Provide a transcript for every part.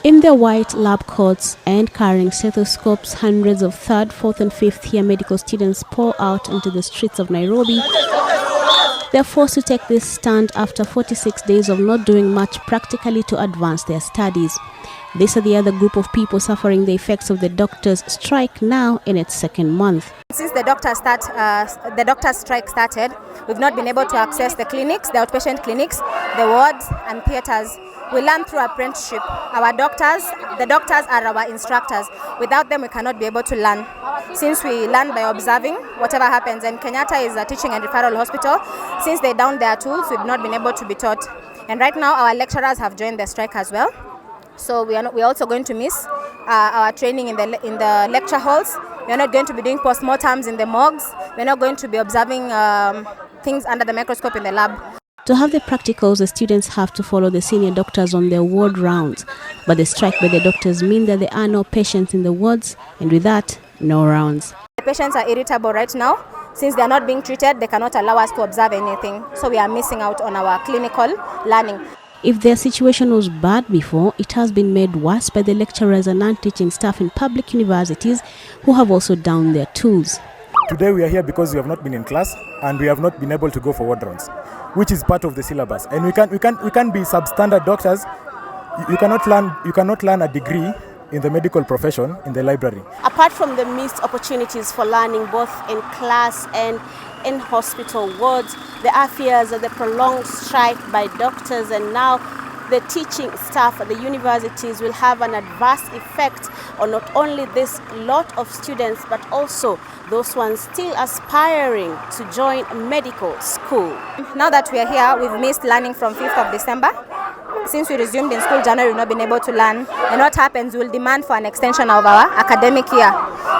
In their white lab coats and carrying stethoscopes, hundreds of third, fourth and fifth year medical students pour out into the streets of Nairobi. They are forced to take this stand after 46 days of not doing much practically to advance their studies. This is the other group of people suffering the effects of the doctors' strike now in its second month. Since the doctor's strike started, we've not been able to access the clinics, the outpatient clinics, the wards and theatres. We learn through apprenticeship. The doctors are our instructors. Without them, we cannot be able to learn. Since we learn by observing whatever happens, and Kenyatta is a teaching and referral hospital, since they down their tools, we've not been able to be taught. And right now, our lecturers have joined the strike as well. So we are also going to miss our training in the lecture halls. We are not going to be doing postmortems in the morgues. We are not going to be observing things under the microscope in the lab. To have the practicals, the students have to follow the senior doctors on their ward rounds. But the strike by the doctors mean that there are no patients in the wards, and with that, no rounds. The patients are irritable right now. Since they are not being treated, they cannot allow us to observe anything. So we are missing out on our clinical learning. If their situation was bad before, it has been made worse by the lecturers and non-teaching staff in public universities who have also downed their tools. Today we are here because we have not been in class and we have not been able to go for ward rounds, which is part of the syllabus. And we can't be substandard doctors. You cannot learn a degree in the medical profession in the library. Apart from the missed opportunities for learning both in class and in hospital wards, there are fears of the prolonged strike by doctors, and now the teaching staff at the universities will have an adverse effect on not only this lot of students but also those ones still aspiring to join medical school. Now that we are here, we've missed learning from 5th of December. Since we resumed in school January, we've not been able to learn. And what happens, we'll demand for an extension of our academic year.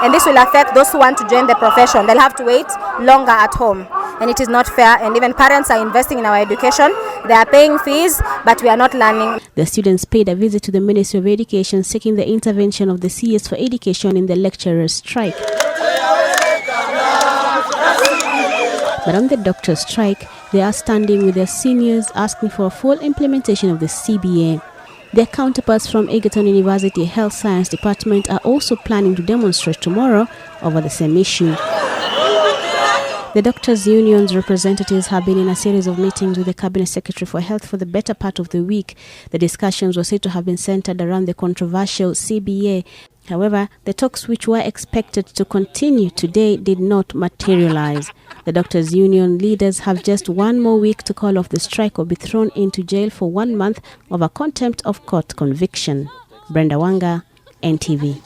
And this will affect those who want to join the profession. They'll have to wait longer at home. And it is not fair. And even parents are investing in our education. They are paying fees, but we are not learning. The students paid a visit to the Ministry of Education seeking the intervention of the CS for Education in the lecturers' strike. But on the doctor's strike, they are standing with their seniors asking for a full implementation of the CBA. Their counterparts from Egerton University Health Science Department are also planning to demonstrate tomorrow over the same issue. The doctors' union's representatives have been in a series of meetings with the Cabinet Secretary for Health for the better part of the week. The discussions were said to have been centered around the controversial CBA. However, the talks which were expected to continue today did not materialize. The doctors' union leaders have just one more week to call off the strike or be thrown into jail for 1 month over contempt of court conviction. Brenda, Wanga, NTV.